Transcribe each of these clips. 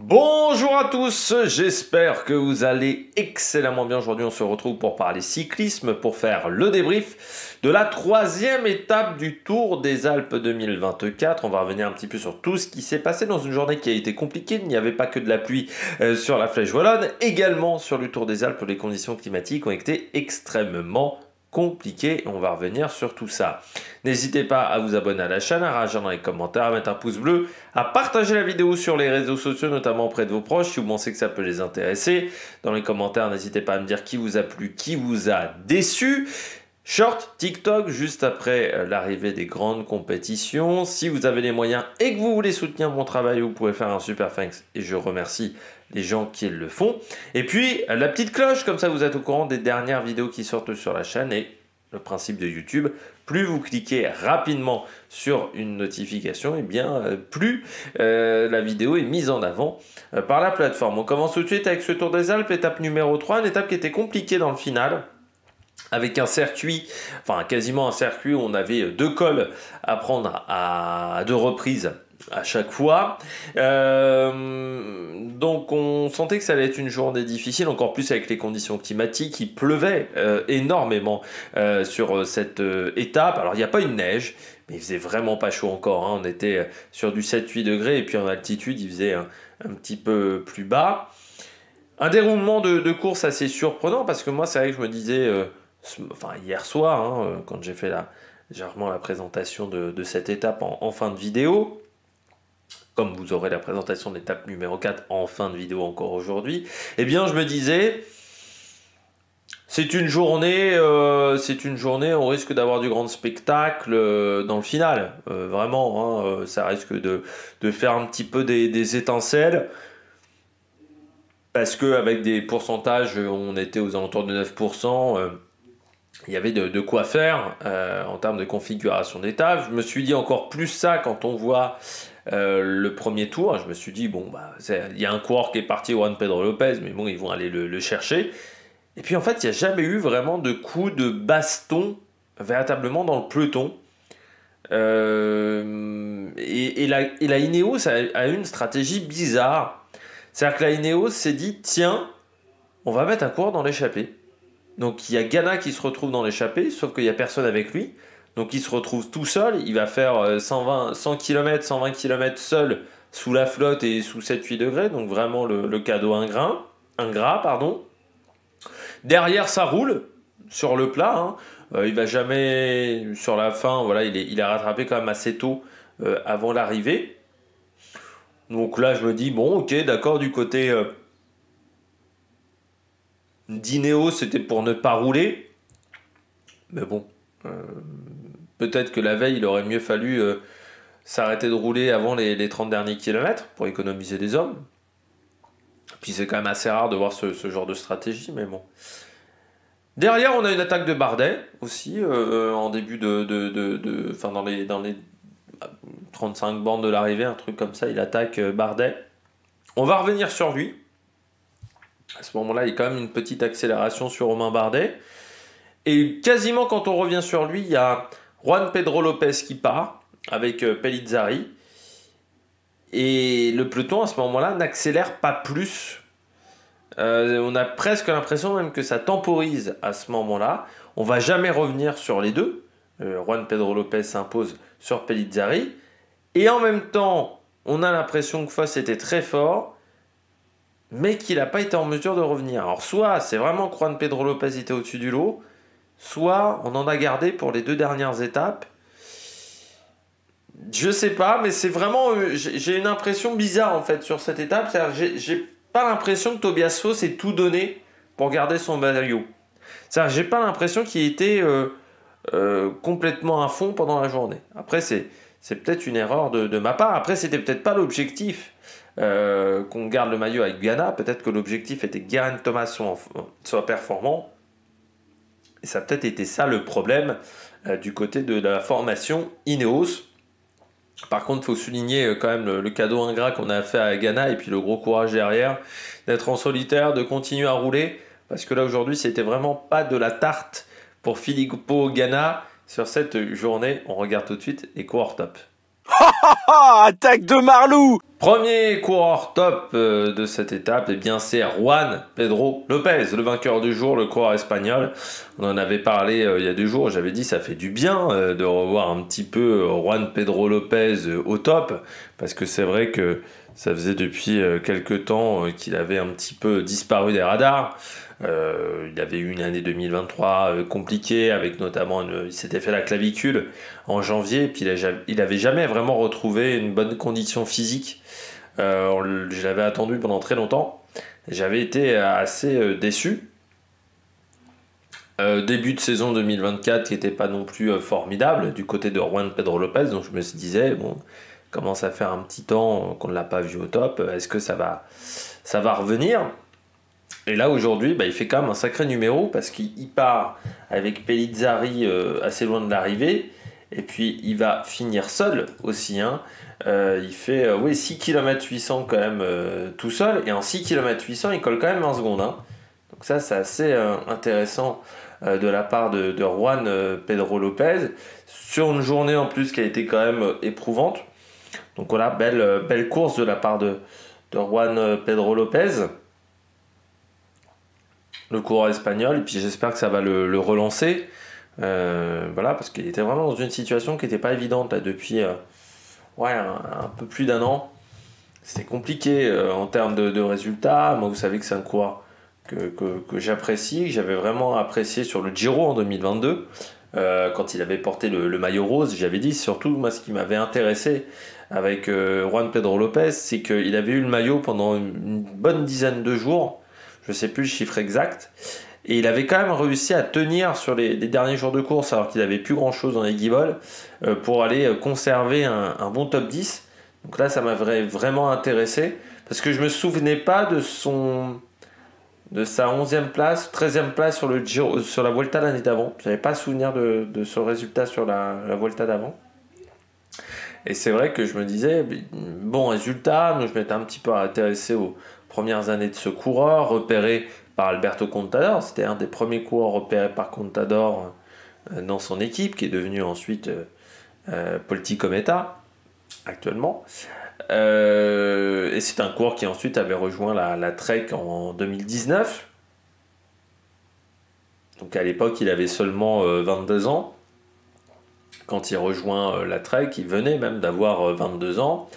Bonjour à tous, j'espère que vous allez excellemment bien. Aujourd'hui on se retrouve pour parler cyclisme, pour faire le débrief de la troisième étape du Tour des Alpes 2024. On va revenir un petit peu sur tout ce qui s'est passé dans une journée qui a été compliquée. Il n'y avait pas que de la pluie sur la Flèche Wallonne, également sur le Tour des Alpes, les conditions climatiques ont été extrêmement compliqué. On va revenir sur tout ça. N'hésitez pas à vous abonner à la chaîne, à réagir dans les commentaires, à mettre un pouce bleu, à partager la vidéo sur les réseaux sociaux, notamment auprès de vos proches, si vous pensez que ça peut les intéresser. Dans les commentaires, n'hésitez pas à me dire qui vous a plu, qui vous a déçu. Short TikTok juste après l'arrivée des grandes compétitions. Si vous avez les moyens et que vous voulez soutenir mon travail, vous pouvez faire un super thanks et je remercie les gens qui le font. Et puis la petite cloche, comme ça vous êtes au courant des dernières vidéos qui sortent sur la chaîne. Et le principe de YouTube, plus vous cliquez rapidement sur une notification, et bien plus la vidéo est mise en avant par la plateforme. On commence tout de suite avec ce Tour des Alpes, étape numéro 3, une étape qui était compliquée dans le final, avec un circuit, enfin quasiment un circuit où on avait deux cols à prendre à deux reprises à chaque fois. Donc on sentait que ça allait être une journée difficile, encore plus avec les conditions climatiques. Il pleuvait énormément sur cette étape. Alors il n'y a pas une neige, mais il faisait vraiment pas chaud encore, hein. On était sur du 7-8 degrés et puis en altitude il faisait un petit peu plus bas. Un déroulement de course assez surprenant parce que moi c'est vrai que je me disais... enfin hier soir, hein, quand j'ai fait légèrement la présentation de cette étape en fin de vidéo, comme vous aurez la présentation de l'étape numéro 4 en fin de vidéo encore aujourd'hui, eh bien je me disais, c'est une journée, on risque d'avoir du grand spectacle dans le final, vraiment, hein, ça risque de faire un petit peu des étincelles, parce qu'avec des pourcentages, on était aux alentours de 9%, il y avait de quoi faire en termes de configuration d'étape. Je me suis dit encore plus ça quand on voit le premier tour. Je me suis dit, bon, bah, il y a un coureur qui est parti, Juan Pedro Lopez, mais bon, ils vont aller le chercher. Et puis en fait, il n'y a jamais eu vraiment de coup de baston véritablement dans le peloton. Et la Ineos a une stratégie bizarre. C'est-à-dire que la Ineos s'est dit, tiens, on va mettre un coureur dans l'échappée. Donc il y a Ganna qui se retrouve dans l'échappée, sauf qu'il n'y a personne avec lui. Donc il se retrouve tout seul, il va faire 100 km, 120 km seul sous la flotte et sous 7-8 degrés. Donc vraiment le cadeau ingrat, pardon. Derrière ça roule sur le plat, hein. Il va jamais sur la fin, voilà, il a rattrapé quand même assez tôt avant l'arrivée. Donc là je me dis, bon ok, d'accord, du côté... d'Ineos, c'était pour ne pas rouler. Mais bon, peut-être que la veille, il aurait mieux fallu s'arrêter de rouler avant les 30 derniers kilomètres pour économiser des hommes. Puis c'est quand même assez rare de voir ce genre de stratégie, mais bon. Derrière, on a une attaque de Bardet aussi, en début enfin dans les 35 bornes de l'arrivée, un truc comme ça, il attaque Bardet. On va revenir sur lui. À ce moment-là, il y a quand même une petite accélération sur Romain Bardet. Et quasiment quand on revient sur lui, il y a Juan Pedro Lopez qui part avec Pellizzari. Et le peloton, à ce moment-là, n'accélère pas plus. On a presque l'impression même que ça temporise à ce moment-là. On va jamais revenir sur les deux. Juan Pedro Lopez s'impose sur Pellizzari. Et en même temps, on a l'impression que Foss était très fort, mais qu'il n'a pas été en mesure de revenir. Alors soit c'est vraiment que Juan Pedro Lopez était au-dessus du lot, soit on en a gardé pour les deux dernières étapes. Je sais pas, mais c'est vraiment... j'ai une impression bizarre en fait sur cette étape. C'est-à-dire j'ai pas l'impression que Tobias Foss ait tout donné pour garder son maillot. C'est-à-dire j'ai pas l'impression qu'il était complètement à fond pendant la journée. Après c'est peut-être une erreur de ma part. Après c'était peut-être pas l'objectif qu'on garde le maillot avec Ganna. Peut-être que l'objectif était que Geraint Thomas soit performant. Et ça a peut-être été ça le problème du côté de la formation Ineos. Par contre, il faut souligner quand même le cadeau ingrat qu'on a fait à Ganna et puis le gros courage derrière d'être en solitaire, de continuer à rouler. Parce que là, aujourd'hui, c'était vraiment pas de la tarte pour Filippo Ganna sur cette journée. On regarde tout de suite les coureurs top. Ah, attaque de Marlou! Premier coureur top de cette étape, eh bien c'est Juan Pedro Lopez, le vainqueur du jour, le coureur espagnol. On en avait parlé il y a 2 jours, j'avais dit ça fait du bien de revoir un petit peu Juan Pedro Lopez au top, parce que c'est vrai que ça faisait depuis quelques temps qu'il avait un petit peu disparu des radars. Il avait eu une année 2023 compliquée, avec notamment il s'était fait la clavicule en janvier, puis il avait jamais vraiment retrouvé une bonne condition physique. Je l'avais attendu pendant très longtemps. J'avais été assez déçu. Début de saison 2024 qui n'était pas non plus formidable du côté de Juan Pedro Lopez, donc je me disais, bon, commence à faire un petit temps qu'on ne l'a pas vu au top, est-ce que ça va revenir? Et là aujourd'hui, il fait quand même un sacré numéro parce qu'il part avec Pellizzari assez loin de l'arrivée. Et puis il va finir seul aussi. Hein. Il fait 6 km 800 quand même tout seul. Et en 6 km 800, il colle quand même 20 secondes. Hein. Donc ça, c'est assez intéressant de la part de Juan Pedro Lopez. Sur une journée en plus qui a été quand même éprouvante. Donc voilà, belle course de la part de Juan Pedro Lopez, le coureur espagnol. Et puis j'espère que ça va le relancer. Voilà, parce qu'il était vraiment dans une situation qui n'était pas évidente là, depuis un peu plus d'un an. C'était compliqué en termes de résultats. Moi, vous savez que c'est un coureur que j'apprécie, que j'avais vraiment apprécié sur le Giro en 2022. Quand il avait porté le maillot rose, j'avais dit surtout, moi, ce qui m'avait intéressé avec Juan Pedro Lopez, c'est qu'il avait eu le maillot pendant une bonne dizaine de jours. Je ne sais plus le chiffre exact. Et il avait quand même réussi à tenir sur les derniers jours de course, alors qu'il n'avait plus grand-chose dans les guibolles, pour aller conserver un bon top 10. Donc là, ça m'avait vraiment intéressé, parce que je ne me souvenais pas de sa 11e place, 13e place sur le Giro, sur la Vuelta l'année d'avant. Je n'avais pas souvenir de ce résultat sur la Vuelta d'avant. Et c'est vrai que je me disais, bon résultat, mais je m'étais un petit peu intéressé aux premières années de ce coureur, repéré par Alberto Contador. C'était un des premiers coureurs repérés par Contador dans son équipe, qui est devenu ensuite Polti Cometa, actuellement. Et c'est un coureur qui ensuite avait rejoint la Trek en 2019. Donc à l'époque, il avait seulement 22 ans. Quand il rejoint la Trek, il venait même d'avoir 22 ans.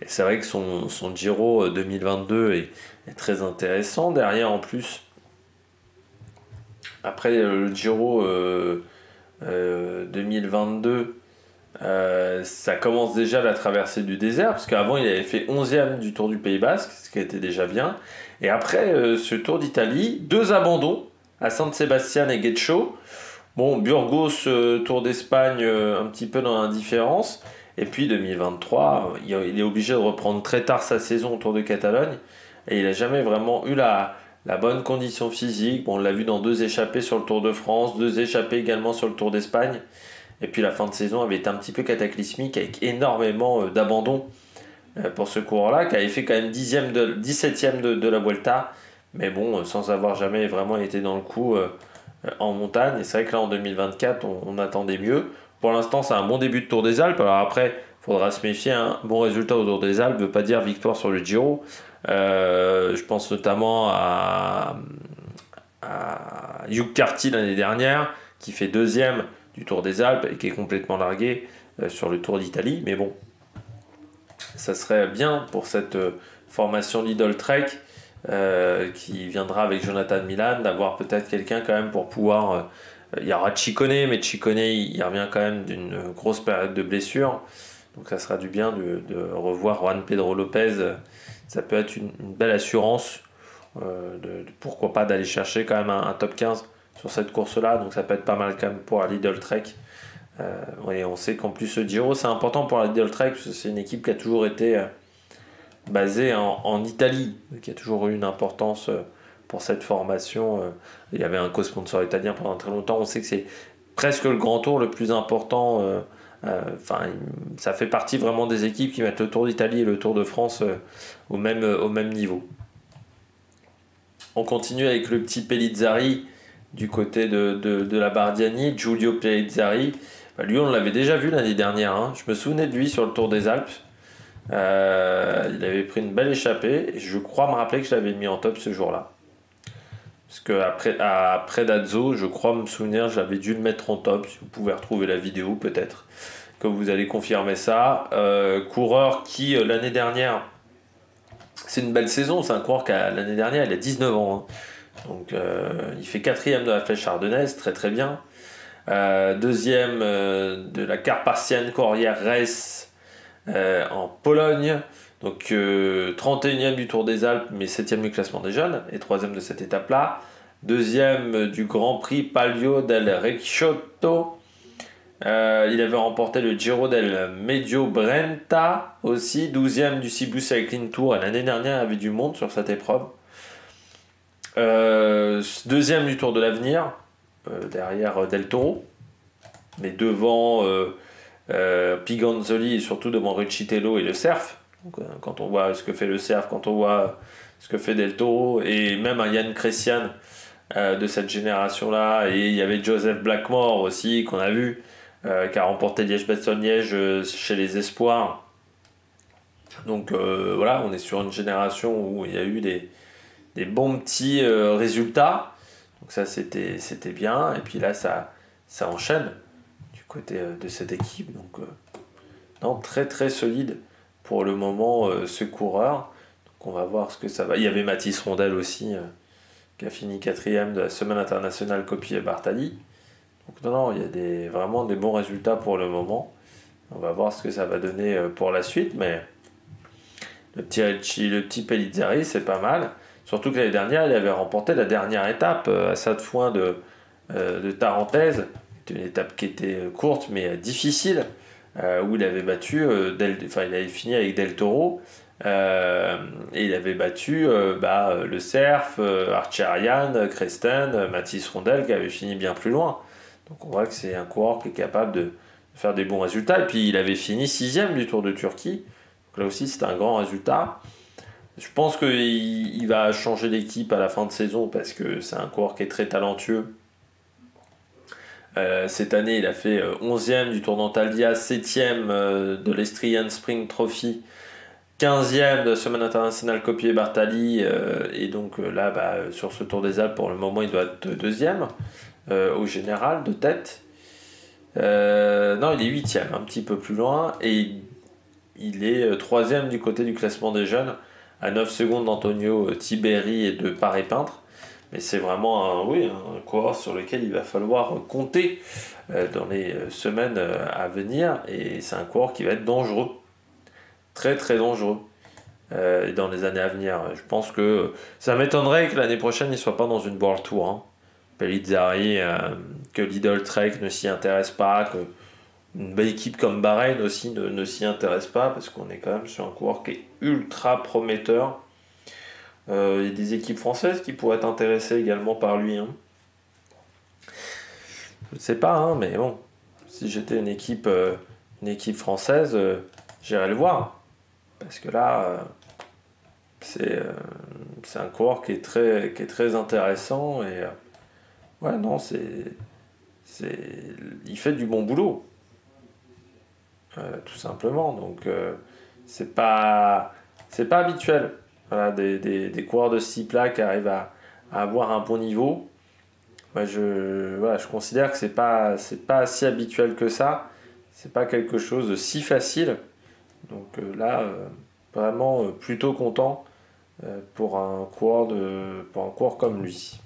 Et c'est vrai que son Giro 2022 est très intéressant. Derrière, en plus, après le Giro 2022, ça commence déjà la traversée du désert, parce qu'avant il avait fait 11e du Tour du Pays Basque, ce qui était déjà bien. Et après ce Tour d'Italie, 2 abandons à San Sebastian et Getxo. Bon, Burgos, Tour d'Espagne, un petit peu dans l'indifférence. Et puis 2023, il est obligé de reprendre très tard sa saison au Tour de Catalogne. Et il n'a jamais vraiment eu la bonne condition physique. Bon, on l'a vu dans 2 échappées sur le Tour de France, 2 échappées également sur le Tour d'Espagne. Et puis la fin de saison avait été un petit peu cataclysmique, avec énormément d'abandons pour ce coureur-là, qui avait fait quand même 17e de la Vuelta. Mais bon, sans avoir jamais vraiment été dans le coup en montagne. Et c'est vrai que là en 2024 on attendait mieux. Pour l'instant c'est un bon début de Tour des Alpes. Alors après il faudra se méfier, un bon résultat au Tour des Alpes ne veut pas dire victoire sur le Giro. Je pense notamment à Hugh Carty l'année dernière, qui fait 2e du Tour des Alpes et qui est complètement largué sur le Tour d'Italie. Mais bon, ça serait bien pour cette formation Lidl Trek qui viendra avec Jonathan Milan, d'avoir peut-être quelqu'un quand même pour pouvoir... il y aura Ciccone, mais Ciccone il revient quand même d'une grosse période de blessure. Donc ça sera du bien de revoir Juan Pedro Lopez. Ça peut être une belle assurance. Pourquoi pas d'aller chercher quand même un top 15 sur cette course-là. Donc ça peut être pas mal quand même pour la Lidl Trek. Et on sait qu'en plus ce Giro c'est important pour la Lidl Trek, parce que c'est une équipe qui a toujours été basée en Italie, qui a toujours eu une importance pour cette formation. Il y avait un co-sponsor italien pendant très longtemps. On sait que c'est presque le grand tour le plus important. Ça fait partie vraiment des équipes qui mettent le Tour d'Italie et le Tour de France au même niveau. On continue avec le petit Pellizzari du côté de la Bardiani, Giulio Pellizzari, Lui, on l'avait déjà vu l'année dernière, hein. Je me souvenais de lui sur le Tour des Alpes. Il avait pris une belle échappée. Et je crois me rappeler que je l'avais mis en top ce jour-là. Parce qu'après Dazzo, je crois me souvenir, j'avais dû le mettre en top. Si vous pouvez retrouver la vidéo, peut-être que vous allez confirmer ça. Coureur qui, l'année dernière, c'est une belle saison. C'est un coureur qui, l'année dernière, il a 19 ans. Hein. Donc, il fait 4e de la Flèche Ardennaise, très très bien. 2e de la Carpathian Corriere Race en Pologne. Donc 31e du Tour des Alpes, mais 7e du classement des jeunes, et 3e de cette étape-là. 2e du Grand Prix Palio del Ricciotto. Il avait remporté le Giro del Medio Brenta aussi. 12e du Cebu Cycling Tour, et l'année dernière, il avait du monde sur cette épreuve. 2e du Tour de l'Avenir, derrière Del Toro, mais devant Piganzoli et surtout devant Riccitello et le Cerf. Donc, quand on voit ce que fait le Cerf, quand on voit ce que fait Del Toro, et même un Yann Christian de cette génération-là, et il y avait Joseph Blackmore aussi, qu'on a vu, qui a remporté Liège-Bastogne-Liège chez les Espoirs. Donc voilà, on est sur une génération où il y a eu des bons petits résultats. Donc ça, c'était bien. Et puis là, ça enchaîne du côté de cette équipe. Donc non, très très solide pour le moment ce coureur. Donc on va voir ce que ça va. Il y avait Mathis Rondel aussi qui a fini 4e de la semaine internationale Coppi Bartali. Donc non, il y a vraiment des bons résultats pour le moment. On va voir ce que ça va donner pour la suite. Mais le petit Pellizzari, c'est pas mal. Surtout que l'année dernière, il avait remporté la dernière étape à Sainte-Foin de Tarentaise. C'était une étape qui était courte mais difficile, où il avait battu, il avait fini avec Del Toro, et il avait battu le Cerf, Archerian, Cresten, Mathis Rondel, qui avait fini bien plus loin. Donc on voit que c'est un coureur qui est capable de faire des bons résultats. Et puis il avait fini 6e du Tour de Turquie. Donc là aussi, c'était un grand résultat. Je pense qu'il va changer d'équipe à la fin de saison parce que c'est un coureur qui est très talentueux. Cette année, il a fait 11e du Tour d'Antalya, 7e de l'Estrian Spring Trophy, 15e de la Semaine internationale Coppi Bartali. Et donc là, sur ce Tour des Alpes, pour le moment, il doit être 2e au général de tête. Non, il est 8e, un petit peu plus loin. Et il est 3e du côté du classement des jeunes, à 9 secondes d'Antonio Tiberi et de Paré-Peintre. Mais c'est vraiment un coureur sur lequel il va falloir compter dans les semaines à venir. Et c'est un coureur qui va être dangereux. Très très dangereux dans les années à venir. Je pense que ça m'étonnerait que l'année prochaine il ne soit pas dans une World Tour. Hein. Pellizzari, que Lidl Trek ne s'y intéresse pas, que une belle équipe comme Bahreïn aussi ne s'y intéresse pas, parce qu'on est quand même sur un coureur qui est ultra prometteur. Il y a des équipes françaises qui pourraient être intéressées également par lui. Hein. Je ne sais pas, hein, mais bon, si j'étais une équipe française, j'irais le voir. Parce que là, c'est un coureur qui est très intéressant. Et ouais, non, il fait du bon boulot. Tout simplement. Donc, c'est pas habituel. Voilà, des coureurs de ce type-là qui arrivent à avoir un bon niveau. Moi, je considère que c'est pas si habituel que ça. C'est pas quelque chose de si facile. Donc là, vraiment plutôt content pour un coureur comme lui.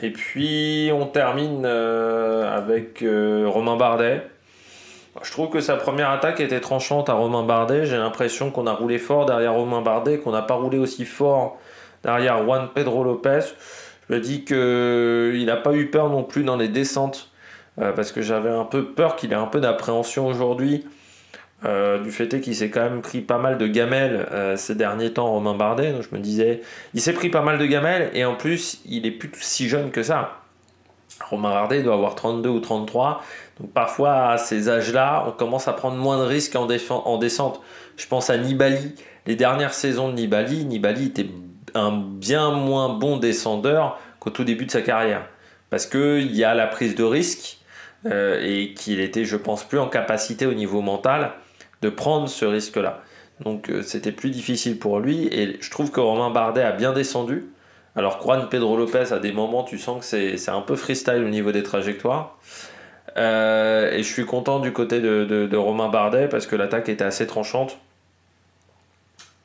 Et puis on termine avec Romain Bardet. Je trouve que sa première attaque était tranchante à Romain Bardet. J'ai l'impression qu'on a roulé fort derrière Romain Bardet, qu'on n'a pas roulé aussi fort derrière Juan Pedro Lopez. Je me dis qu'il n'a pas eu peur non plus dans les descentes, parce que j'avais un peu peur qu'il ait un peu d'appréhension aujourd'hui, du fait qu'il s'est quand même pris pas mal de gamelles ces derniers temps, Romain Bardet. Donc je me disais, il s'est pris pas mal de gamelles, et en plus, il est plus si jeune que ça. Romain Bardet doit avoir 32 ou 33. Donc parfois, à ces âges-là, on commence à prendre moins de risques en descente. Je pense à Nibali. Les dernières saisons de Nibali était un bien moins bon descendeur qu'au tout début de sa carrière. Parce qu'il y a la prise de risque et qu'il était, je pense, plus en capacité au niveau mental de prendre ce risque-là. Donc c'était plus difficile pour lui et je trouve que Romain Bardet a bien descendu. Alors Juan Pedro Lopez, à des moments, tu sens que c'est un peu freestyle au niveau des trajectoires. Et je suis content du côté de Romain Bardet parce que l'attaque était assez tranchante.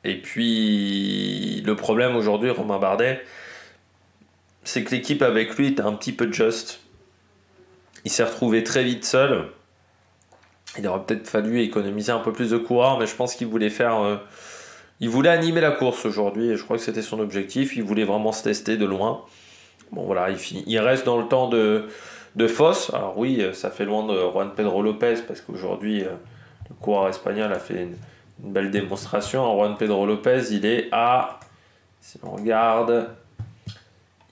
Et puis le problème aujourd'hui, Romain Bardet, c'est que l'équipe avec lui était un petit peu juste. Il s'est retrouvé très vite seul. Il aurait peut-être fallu économiser un peu plus de coureurs, mais je pense qu'il voulait il voulait animer la course aujourd'hui, et je crois que c'était son objectif. Il voulait vraiment se tester de loin. Bon voilà, il reste dans le temps de Foss. Alors oui, ça fait loin de Juan Pedro Lopez, parce qu'aujourd'hui, le coureur espagnol a fait une belle démonstration. Juan Pedro Lopez, il est à, si on regarde,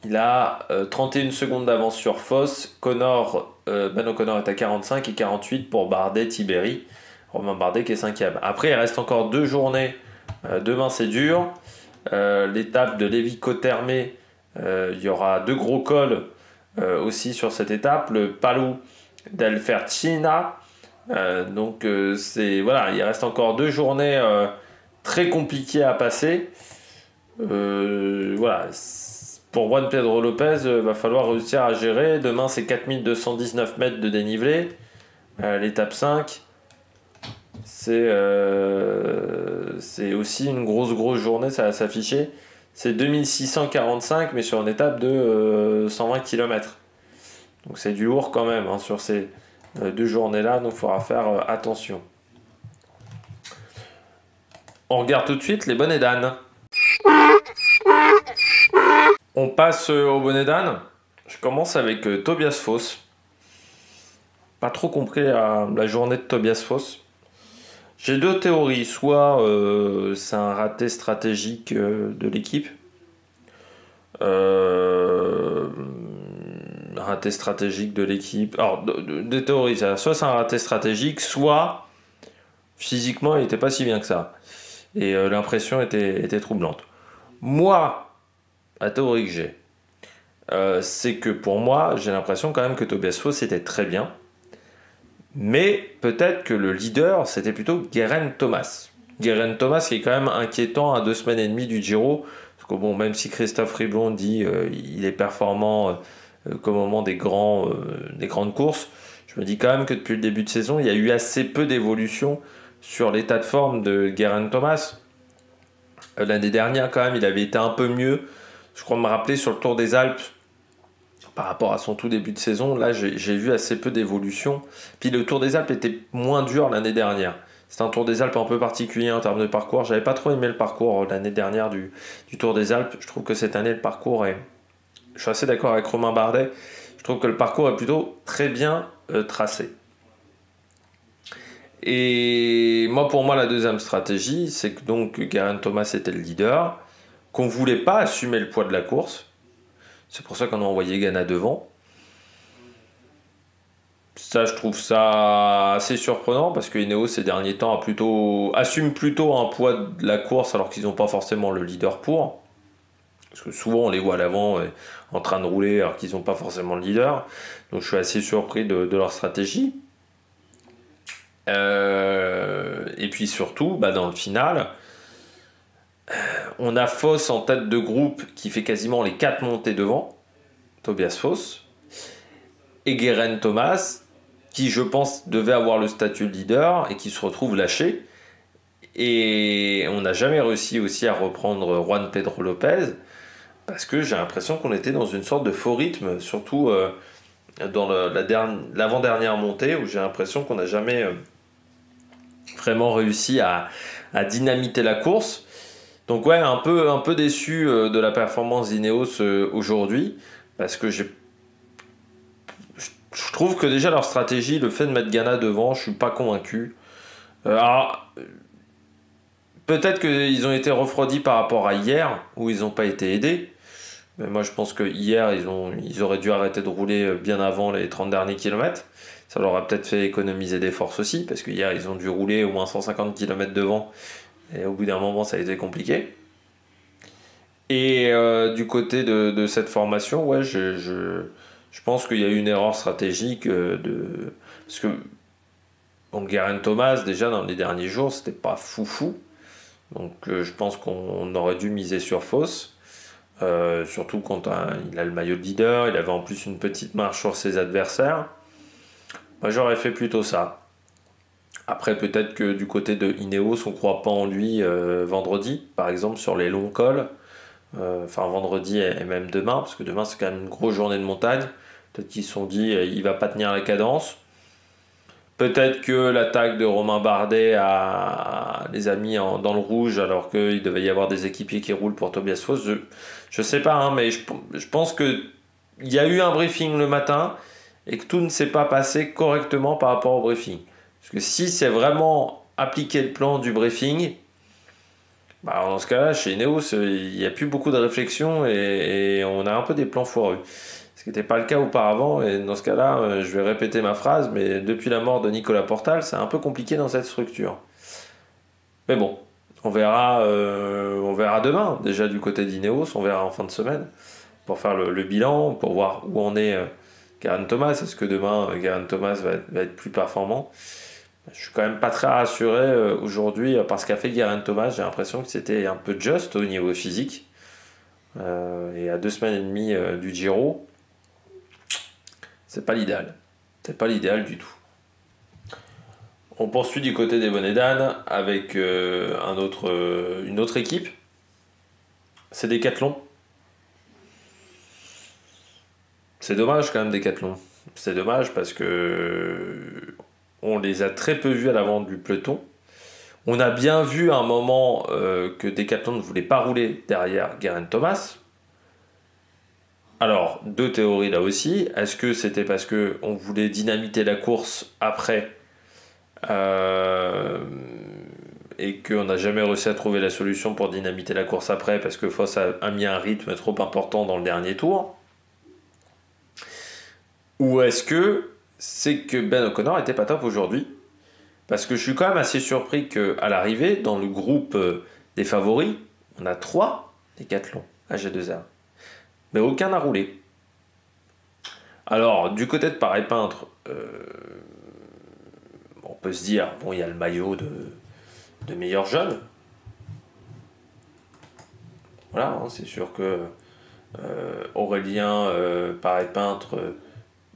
il a 31 secondes d'avance sur Foss. Ben O'Connor est à 45 et 48 pour Bardet, Tiberi. Romain Bardet qui est 5e. Après, il reste encore 2 journées. Demain, c'est dur. L'étape de Lévi-Cottermé, il y aura 2 gros cols aussi sur cette étape. Le Palu del Fercina. Donc, voilà, il reste encore 2 journées très compliquées à passer. Voilà. Pour Juan Pedro Lopez, va falloir réussir à gérer. Demain, c'est 4219 mètres de dénivelé. L'étape 5, c'est aussi une grosse journée, ça va s'afficher. C'est 2645, mais sur une étape de 120 km. Donc c'est du lourd quand même sur ces 2 journées-là, donc il faudra faire attention. On regarde tout de suite les bonnets d'âne. On passe au bonnet d'âne. Je commence avec Tobias Foss. Pas trop compris la journée de Tobias Foss. J'ai 2 théories. Soit c'est un raté stratégique de l'équipe. Raté stratégique de l'équipe. Alors, 2 théories. Soit c'est un raté stratégique, soit physiquement il n'était pas si bien que ça. Et l'impression était troublante. Moi, la théorie que j'ai, c'est que pour moi, j'ai l'impression quand même que Tobias Foss était très bien. Mais peut-être que le leader, c'était plutôt Geraint Thomas. Geraint Thomas qui est quand même inquiétant à 2 semaines et demie du Giro. Parce que bon, même si Christophe Riblon dit il est performant qu'au moment des grandes courses, je me dis quand même que depuis le début de saison, il y a eu assez peu d'évolution sur l'état de forme de Geraint Thomas. L'année dernière, quand même, il avait été un peu mieux. Je crois me rappeler sur le Tour des Alpes, par rapport à son tout début de saison, là j'ai vu assez peu d'évolution. Puis le Tour des Alpes était moins dur l'année dernière. C'est un Tour des Alpes un peu particulier en termes de parcours. J'avais pas trop aimé le parcours l'année dernière du Tour des Alpes. Je trouve que cette année le parcours est... Je suis assez d'accord avec Romain Bardet. Je trouve que le parcours est plutôt très bien tracé. Et pour moi, la deuxième stratégie, c'est que donc Geraint Thomas était le leader, qu'on voulait pas assumer le poids de la course. C'est pour ça qu'on a envoyé Ganna devant. Ça, je trouve ça assez surprenant parce que Ineos, ces derniers temps, assume plutôt un poids de la course alors qu'ils n'ont pas forcément le leader pour. Parce que souvent, on les voit à l'avant en train de rouler alors qu'ils n'ont pas forcément le leader. Donc, je suis assez surpris de leur stratégie. Et puis surtout, dans le final, on a Foss en tête de groupe qui fait quasiment les 4 montées devant, Tobias Foss, et Geraint Thomas, qui je pense devait avoir le statut de leader et qui se retrouve lâché. Et on n'a jamais réussi aussi à reprendre Juan Pedro Lopez, parce que j'ai l'impression qu'on était dans une sorte de faux rythme, surtout dans l'avant-dernière montée, où j'ai l'impression qu'on n'a jamais vraiment réussi à dynamiter la course. Donc ouais, un peu déçu de la performance d'Ineos aujourd'hui, parce que je trouve que déjà leur stratégie, le fait de mettre Ganna devant, je suis pas convaincu. Alors, peut-être qu'ils ont été refroidis par rapport à hier, où ils n'ont pas été aidés. Mais moi, je pense que hier, ils auraient dû arrêter de rouler bien avant les 30 derniers kilomètres. Ça leur a peut-être fait économiser des forces aussi, parce que hier, ils ont dû rouler au moins 150 km devant. Et au bout d'un moment, ça a été compliqué. Et du côté de cette formation, ouais, je Je pense qu'il y a eu une erreur stratégique parce que bon, Geraint Thomas, déjà dans les derniers jours, c'était pas foufou. Donc je pense qu'on aurait dû miser sur Foss. Surtout quand il a le maillot de leader, il avait en plus une petite marche sur ses adversaires. Moi j'aurais fait plutôt ça. Après peut-être que du côté de Ineos, on ne croit pas en lui vendredi, par exemple sur les longs cols. Enfin vendredi et même demain, parce que demain c'est quand même une grosse journée de montagne. Peut-être qu'ils se sont dit il va pas tenir la cadence. Peut-être que l'attaque de Romain Bardet les a mis dans le rouge alors qu'il devait y avoir des équipiers qui roulent pour Tobias Foss. Je sais pas, hein, mais je pense qu'il y a eu un briefing le matin et que tout ne s'est pas passé correctement par rapport au briefing. Parce que si c'est vraiment appliquer le plan du briefing, bah dans ce cas-là, chez Ineos, il n'y a plus beaucoup de réflexion et on a un peu des plans foireux. Ce qui n'était pas le cas auparavant, et dans ce cas-là, je vais répéter ma phrase, mais depuis la mort de Nicolas Portal, c'est un peu compliqué dans cette structure. Mais bon, on verra demain, déjà du côté d'Ineos, on verra en fin de semaine, pour faire le bilan, pour voir où en est Geraint Thomas. Est-ce que demain, Geraint Thomas va être plus performant? Je suis quand même pas très rassuré aujourd'hui par ce qu'a fait Geraint Thomas. J'ai l'impression que c'était un peu juste au niveau physique. Et à 2 semaines et demie du Giro, c'est pas l'idéal. C'est pas l'idéal du tout. On poursuit du côté des bonnets d'âne avec une autre équipe. C'est Decathlon. C'est dommage quand même Decathlon. C'est dommage parce que on les a très peu vus à l'avant du peloton. On a bien vu à un moment que Decathlon ne voulait pas rouler derrière Geraint Thomas. Alors, 2 théories là aussi. Est-ce que c'était parce qu'on voulait dynamiter la course après et qu'on n'a jamais réussi à trouver la solution pour dynamiter la course après parce que Foss a mis un rythme trop important dans le dernier tour? Ou est-ce que c'est que Ben O'Connor était pas top aujourd'hui? Parce que je suis quand même assez surpris qu'à l'arrivée, dans le groupe des favoris, on a 3 Décathlon AG2R. Mais aucun n'a roulé. Alors, du côté de Paris Peintre, on peut se dire, bon, il y a le maillot de meilleur jeune. Voilà, hein, c'est sûr que Aurélien Paris Peintre,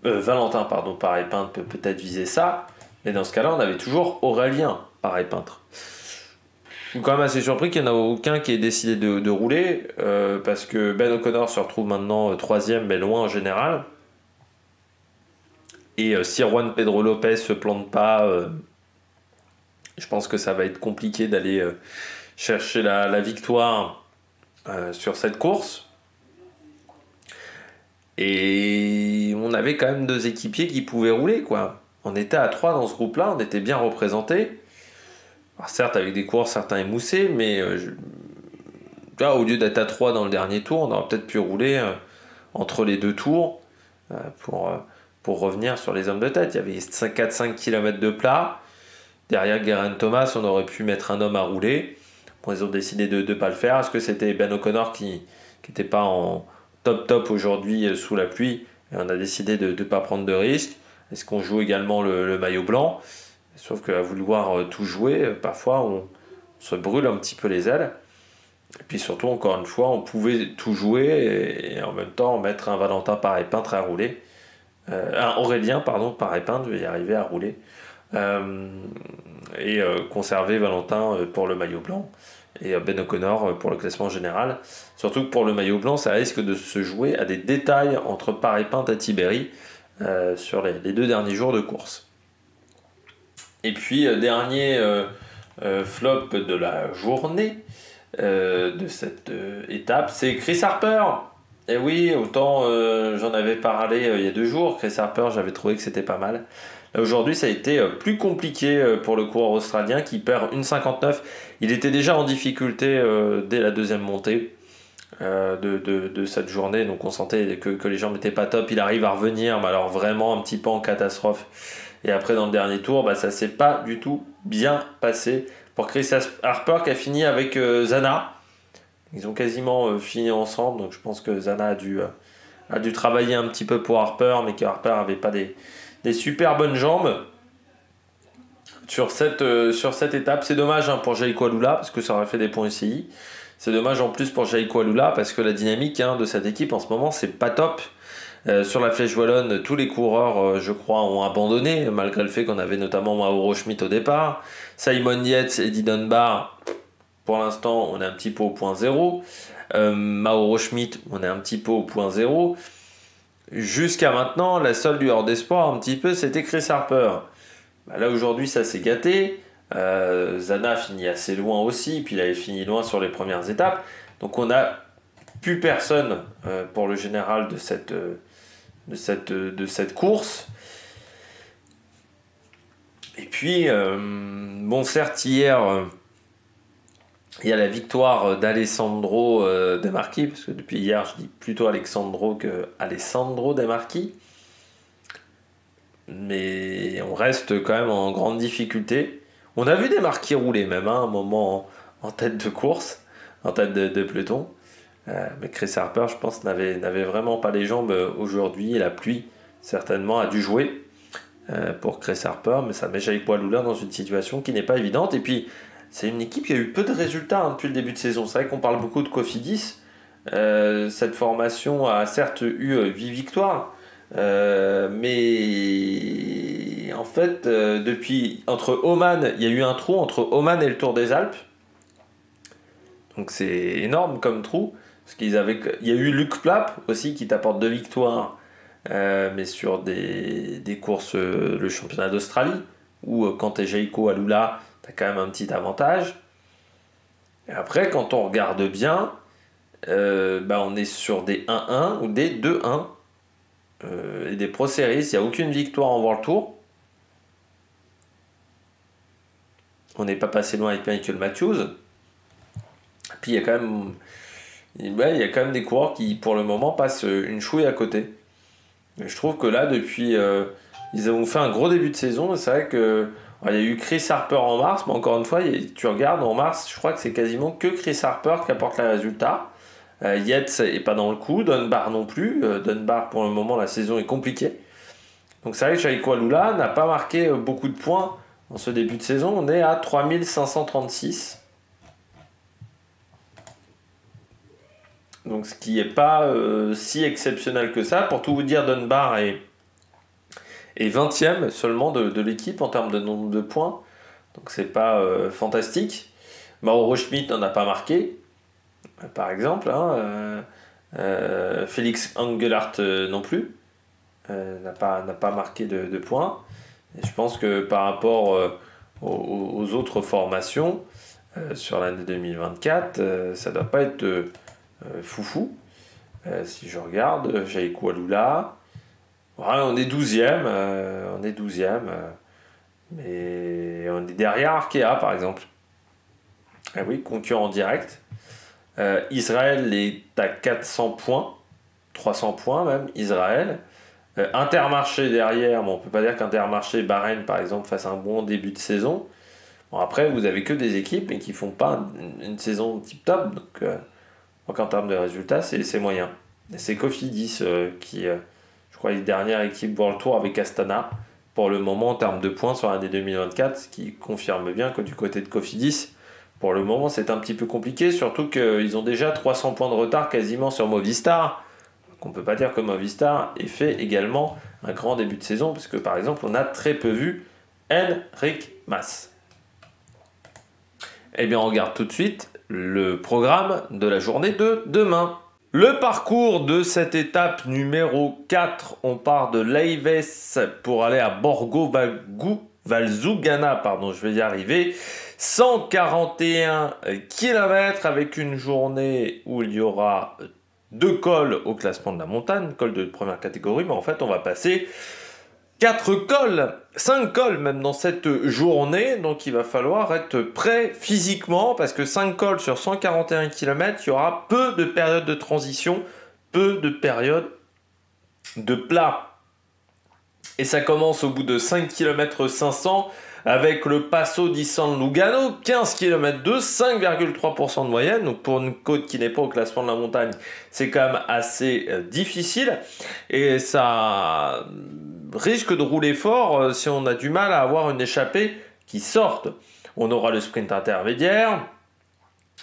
Valentin, pardon, Paris Peintre peut peut-être viser ça. Mais dans ce cas-là, on avait toujours Aurélien Paris Peintre. Je suis quand même assez surpris qu'il n'y en a aucun qui ait décidé de rouler, parce que Ben O'Connor se retrouve maintenant 3ème, mais loin en général. Et si Juan Pedro Lopez se plante pas, je pense que ça va être compliqué d'aller chercher la victoire sur cette course. Et on avait quand même 2 équipiers qui pouvaient rouler, quoi. On était à 3 dans ce groupe-là, on était bien représentés. Alors certes, avec des coureurs certains émoussés, mais là, au lieu d'être à 3 dans le dernier tour, on aurait peut-être pu rouler entre les 2 tours pour revenir sur les hommes de tête. Il y avait 4-5 km de plat. Derrière Geraint Thomas, on aurait pu mettre un homme à rouler. Bon, ils ont décidé de ne pas le faire. Est-ce que c'était Ben O'Connor qui n'était pas en top aujourd'hui sous la pluie et on a décidé de ne pas prendre de risques? Est-ce qu'on joue également le maillot blanc? Sauf qu'à vouloir tout jouer, parfois on se brûle un petit peu les ailes. Et puis surtout, encore une fois, on pouvait tout jouer et en même temps mettre un Valentin Paris Peintre à rouler. Un Aurélien, pardon, Paris Peintre, je vais y arriver à rouler. Et conserver Valentin pour le maillot blanc et Ben O'Connor pour le classement général. Surtout que pour le maillot blanc, ça risque de se jouer à des détails entre Paris Peintre et Tibéri sur les 2 derniers jours de course. Et puis, dernier flop de la journée de cette étape, c'est Chris Harper. Et oui, autant j'en avais parlé il y a 2 jours, Chris Harper, j'avais trouvé que c'était pas mal. Là, aujourd'hui, ça a été plus compliqué pour le coureur australien qui perd 1,59. Il était déjà en difficulté dès la 2e montée de cette journée, donc on sentait que les jambes n'étaient pas top. Il arrive à revenir, mais alors vraiment un petit peu en catastrophe. Et après, dans le dernier tour, ça s'est pas du tout bien passé pour Chris Harper qui a fini avec Zana. Ils ont quasiment fini ensemble, donc je pense que Zana a dû travailler un petit peu pour Harper, mais que Harper n'avait pas des super bonnes jambes sur cette étape. C'est dommage pour Jaïko Alula, parce que ça aurait fait des points UCI. C'est dommage en plus pour Jaïko Alula, parce que la dynamique de cette équipe en ce moment, c'est pas top. Sur la Flèche Wallonne, tous les coureurs, je crois, ont abandonné, malgré le fait qu'on avait notamment Mauro Schmidt au départ. Simon Yates et Eddie Dunbar, pour l'instant, on est un petit peu au point zéro. Mauro Schmidt, on est un petit peu au point zéro. Jusqu'à maintenant, la seule lueur d'espoir, un petit peu, c'était Chris Harper. Là, aujourd'hui, ça s'est gâté. Zana finit assez loin aussi, puis il avait fini loin sur les premières étapes. Donc, on n'a plus personne pour le général de cette course. Et puis, certes, hier, il y a la victoire d'Alessandro De Marchi, parce que depuis hier, je dis plutôt Alexandro que Alessandro De Marchi. Mais on reste quand même en grande difficulté. On a vu des Marchi rouler même, un moment en tête de course, en tête de peloton. Mais Chris Harper, je pense, n'avait vraiment pas les jambes aujourd'hui. La pluie, certainement, a dû jouer pour Chris Harper. Mais ça met Jaïko Alula dans une situation qui n'est pas évidente. Et puis, c'est une équipe qui a eu peu de résultats depuis le début de saison. C'est vrai qu'on parle beaucoup de Cofidis. Cette formation a certes eu 8 victoires. Mais en fait, depuis entre Oman, il y a eu un trou entre Oman et le Tour des Alpes. Donc c'est énorme comme trou. Parce il y a eu Luc Plapp aussi qui t'apporte 2 victoires, mais sur des courses, le championnat d'Australie, où quand t'es Jaïko Alula, t'as quand même un petit avantage. Et après, quand on regarde bien, on est sur des 1-1 ou des 2-1. Et des Pro Series, il n'y a aucune victoire en World Tour. On n'est pas passé loin avec Michael Matthews. Puis il y a quand même des coureurs qui pour le moment passent une chouille à côté. Et je trouve que là depuis ils ont fait un gros début de saison. C'est vrai que il y a eu Chris Harper en mars, mais encore une fois tu regardes en mars, je crois que c'est quasiment que Chris Harper qui apporte les résultats. Yates n'est pas dans le coup, Dunbar non plus. Dunbar pour le moment la saison est compliquée. Donc c'est vrai que Jaïko Alula n'a pas marqué beaucoup de points en ce début de saison. On est à 3536. Donc ce qui n'est pas si exceptionnel que ça. Pour tout vous dire, Dunbar est 20e seulement de l'équipe en termes de nombre de points. Donc c'est pas fantastique. Mauro Schmidt n'en a pas marqué, par exemple. Félix Engelhardt non plus. N'a pas marqué de points. Et je pense que par rapport aux autres formations sur l'année 2024, ça ne doit pas être foufou. Si je regarde, Jaïko Alula, on est 12e, mais on est derrière Arkea par exemple. Ah oui, concurrent direct. Israël est à 400 points, 300 points même, Israël. Intermarché derrière, on ne peut pas dire qu'Intermarché Bahreïn par exemple fasse un bon début de saison. Bon, après, vous avez que des équipes mais qui ne font pas une saison tip-top, donc en termes de résultats, c'est moyen. Et c'est Cofidis qui, je crois, est dernière équipe World Tour avec Astana pour le moment en termes de points sur l'année 2024, ce qui confirme bien que du côté de Cofidis, pour le moment, c'est un petit peu compliqué, surtout qu'ils ont déjà 300 points de retard quasiment sur Movistar. Donc on ne peut pas dire que Movistar ait fait également un grand début de saison, parce que par exemple, on a très peu vu Enric Mas. Eh bien, on regarde tout de suite le programme de la journée de demain. Le parcours de cette étape numéro 4, on part de Leives pour aller à Borgo Valsugana, je vais y arriver. 141 km avec une journée où il y aura 2 cols au classement de la montagne, col de première catégorie, mais en fait on va passer 5 cols même dans cette journée, donc il va falloir être prêt physiquement, parce que 5 cols sur 141 km, il y aura peu de périodes de transition, peu de périodes de plat. Et ça commence au bout de 5 km 500 avec le Passo di San Lugano, 15 km de 5,3% de moyenne. Donc pour une côte qui n'est pas au classement de la montagne, c'est quand même assez difficile. Et ça risque de rouler fort si on a du mal à avoir une échappée qui sorte. On aura le sprint intermédiaire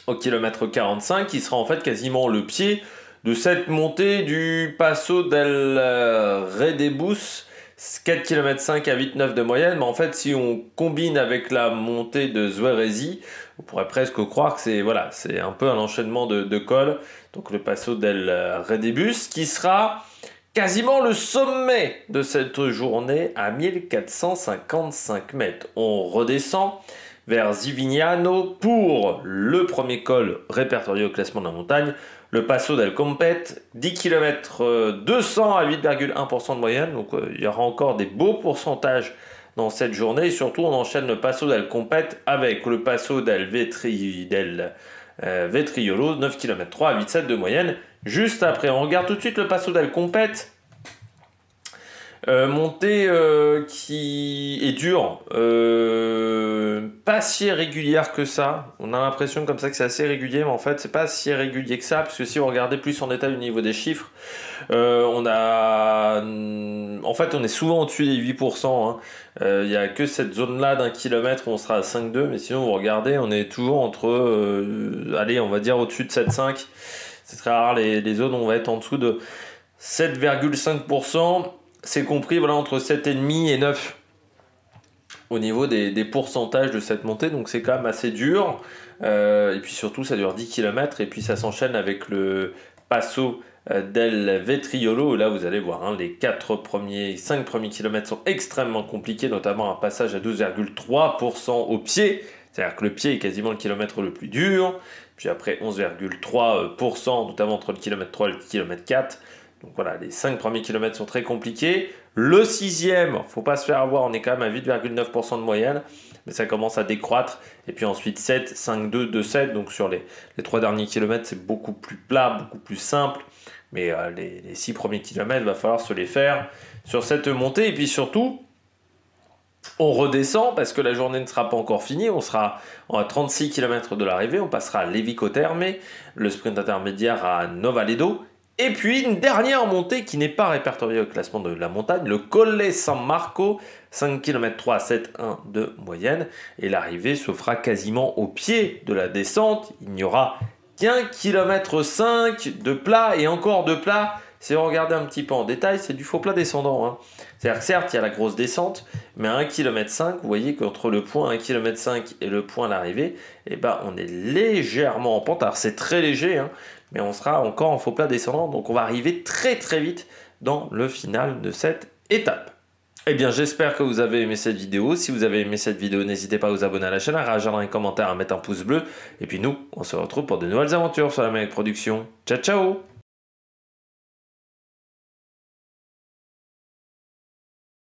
au kilomètre 45 qui sera en fait quasiment le pied de cette montée du Passo del Redebus, 4 km 5 à 8,9 de moyenne. Mais en fait, si on combine avec la montée de Zueresi, on pourrait presque croire que c'est un peu un enchaînement de cols. Donc le Passo del Redebus qui sera quasiment le sommet de cette journée à 1455 mètres. On redescend vers Zivignano pour le premier col répertorié au classement de la montagne, le Passo del Compet, 10 km 200 à 8,1% de moyenne. Donc il y aura encore des beaux pourcentages dans cette journée. Et surtout, on enchaîne le Passo del Compet avec le Passo del Vetriolo, 9 km 3 à 8,7 de moyenne. Juste après, on regarde tout de suite le Passo del Compet. Montée qui est dure, pas si régulière que ça. On a l'impression comme ça que c'est assez régulier, mais en fait c'est pas si régulier que ça, parce que si vous regardez plus en détail au niveau des chiffres, en fait on est souvent au-dessus des 8%, hein. Il n'y a que cette zone-là d'1 kilomètre où on sera à 5,2, mais sinon vous regardez, on est toujours entre, allez, on va dire au-dessus de 7,5. C'est très rare les zones où on va être en dessous de 7,5%. C'est compris entre 7,5 et 9 au niveau des pourcentages de cette montée, donc c'est quand même assez dur. Et puis surtout, ça dure 10 km et puis ça s'enchaîne avec le Passo del Vetriolo. Là, vous allez voir, les 5 premiers kilomètres sont extrêmement compliqués, notamment un passage à 12,3% au pied. C'est-à-dire que le pied est quasiment le kilomètre le plus dur. Puis après, 11,3%, notamment entre le kilomètre 3 et le kilomètre 4. Donc voilà, les 5 premiers kilomètres sont très compliqués. Le 6e, faut pas se faire avoir, on est quand même à 8,9% de moyenne, mais ça commence à décroître. Et puis ensuite 7, 5, 2, 2, 7. Donc sur les 3 derniers kilomètres, c'est beaucoup plus plat, beaucoup plus simple. Mais les 6 premiers kilomètres, il va falloir se les faire sur cette montée. Et puis surtout, on redescend parce que la journée ne sera pas encore finie. On sera à 36 km de l'arrivée. On passera à Levico Terme, le sprint intermédiaire à Novaledo. Et puis une dernière montée qui n'est pas répertoriée au classement de la montagne, le Colle San Marco, 5 km 3 à 7,1 de moyenne. Et l'arrivée se fera quasiment au pied de la descente. Il n'y aura qu'un km 5 de plat et encore de plat. Si vous regardez un petit peu en détail, c'est du faux plat descendant, hein. C'est-à-dire que certes, il y a la grosse descente, mais à 1 km 5, vous voyez qu'entre le point 1 km 5 et le point à l'arrivée, on est légèrement en pente. Alors c'est très léger, hein, mais on sera encore en faux plat descendant, donc on va arriver très très vite dans le final de cette étape. Eh bien, j'espère que vous avez aimé cette vidéo. Si vous avez aimé cette vidéo, n'hésitez pas à vous abonner à la chaîne, à réagir dans les commentaires, à mettre un pouce bleu. Et puis nous, on se retrouve pour de nouvelles aventures sur la Mec Production. Ciao, ciao!